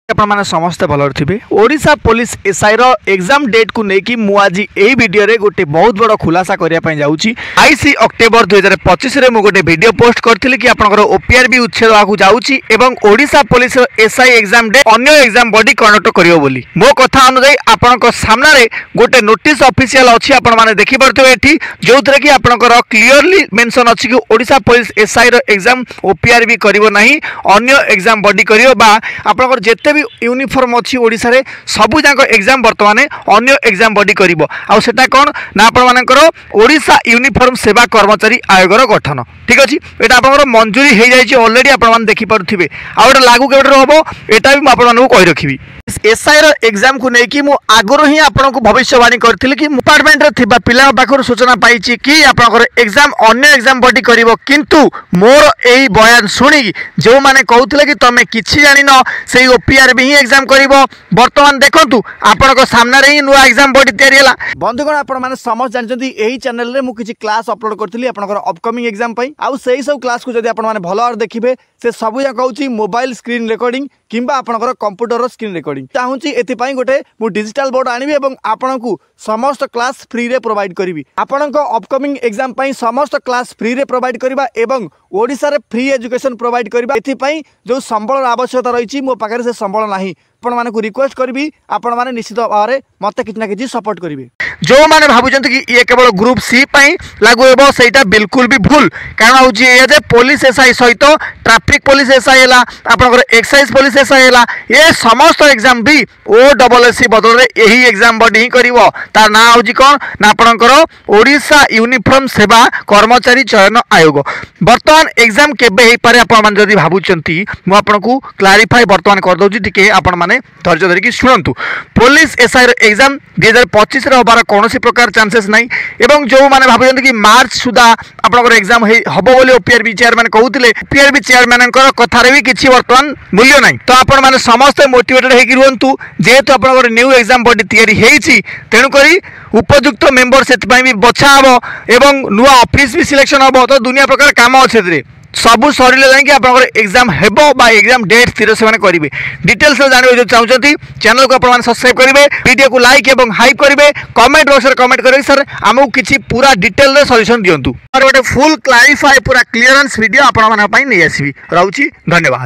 आपने समस्ते भल थे ओडिशा पुलिस एसआई रो एग्जाम डेट को लेकिन मुझे यही वीडियो रे गोटे बहुत बड़ खुलासा करने जाऊँगी 22 अक्टोबर 2025 में गोटे वीडियो पोस्ट करी कि आपंकर ओपीआर भी उच्छेद जाऊँगी Odisha police SI exam date अन्य एग्जाम बॉडी कंडक्ट करियो बोली मो कथा अनुसार आपन सामने गोटे नोटिस ऑफिशियल अच्छी आपने देखिपे ये जो थे कि आपंकर क्लीयरली मेंशन अच्छी कि ओडिशा पुलिस एसआई रो एग्जाम ओपीआर भी करिवो नहीं अन्य एग्जाम बॉडी करियो बा आपंकर जेते यूनिफॉर्म अच्छी ओडिशा रे सबू जाक एग्जाम बर्तमान अन्य एग्जाम बॉडी करिवो आ सेटा कोन ना आपनकर ओडिशा यूनिफॉर्म सेवा कर्मचारी आयोगर गठन ठीक अच्छे यहाँ आपंकर मंजूरी हो जाए ऑलरेडी आपने देखिपे आ लागू केवट हम एटा भी मुझे कही रखी एसआई रो एग्जाम को लेकिन मु आगुरी ही आपको भविष्यवाणी करथिली कि डिपार्टमेंट रे थिबा पिला पाखर सूचना पाइछि कि आपनकर एग्जाम अन्य एग्जाम बॉडी करिवो किंतु मोर एही बयान सुनी जो माने कहउथिले कि तमे किछि जानि न सेही ओपीआर भी ही एग्जाम करिवो वर्तमान देखंतु आपनकर सामने रे ही नुआ एग्जाम बॉडी तयारी हला बंधुगण आपण माने समझ जानचंती एही चैनल रे मु किछि क्लास अपलोड करथिली आपनकर अपकमिंग एग्जाम पई आ सेही सब क्लास को जदि आपण माने भलो और देखिबे से सब या कहउछि मोबाइल स्क्रीन रिकॉर्डिंग किंबा आपनकर कंप्यूटर स्क्रीन रिकॉर्डिंग चाहूँगी एपाई गोटे मु डिजिटल बोर्ड आनी और आपण को समस्त क्लास फ्री रे प्रोवाइड करी आपण अपकमिंग एग्जाम पाई समस्त क्लास फ्री रे प्रोवाइड करबा एवं ओडिशा रे फ्री एजुकेशन प्रोवाइड करबा एथिपाई जो संबल आवश्यकता रही मो पाखे से संबल नाही आपण माने को रिक्वेस्ट करी आपण माने निश्चित भाव में मत कि ना कि सपोर्ट करेंगे जो मैंने भावुं कि ये केवल ग्रुप सी लागू हे सहीटा बिल्कुल भी भूल कारण हूँ ये पुलिस एसआई सहित ट्रैफिक पुलिस एसआई है आपंकर एक्साइज पुलिस एसआई है ये समस्त एग्जाम भी ओडब्ल्यूएससी बदल यही एग्जाम बॉडी ही कर तार ना हूँ कौन ना आपंकर ओडिशा यूनिफॉर्म सेवा कर्मचारी चयन आयोग बर्तमान एग्जाम केबे हो पारे आपण जदि भावुंती मुझे क्लारिफाई बर्तमान करदे टी आपण मैंने धैर्य धरिकी शुणु पुलिस एसआई एग्जाम 2025 हबार कौन प्रकार चांसेस नहीं एवं जो मैंने भावुं कि मार्च सुधा आपंकर एग्जाम हम बोली ओपीआरबी चेयरमैन कहते ओपीआरबी चेयरमैन कथार भी किसी बर्तमान मूल्य ना तो आपण मैंने समस्ते मोटिवेटेड होकर रुहतु जेहेतु आपंकर न्यू एग्जाम बॉडी तैयारी तेणुक उपयुक्त मेंबर से भी बछा हम एवं नुआ ऑफिस भी सिलेक्शन हम तो दुनिया प्रकार काम अच्छे सबू सरिले जाकि आपंकर एग्जाम हेबो बा एग्जाम डेट स्थिर से करेंगे डिटेल्स जानते जो चाहते चैनल को आप सब्सक्राइब करेंगे वीडियो को लाइक और हाइप करेंगे कमेंट बॉक्स में कमेंट करेंगे सर आमको किसी पूरा डिटेल सजेशन दिंतु और गोटे फुल क्लारिफाई पूरा क्लीयरेंस वीडियो आपण नहीं आसवि रोची धन्यवाद।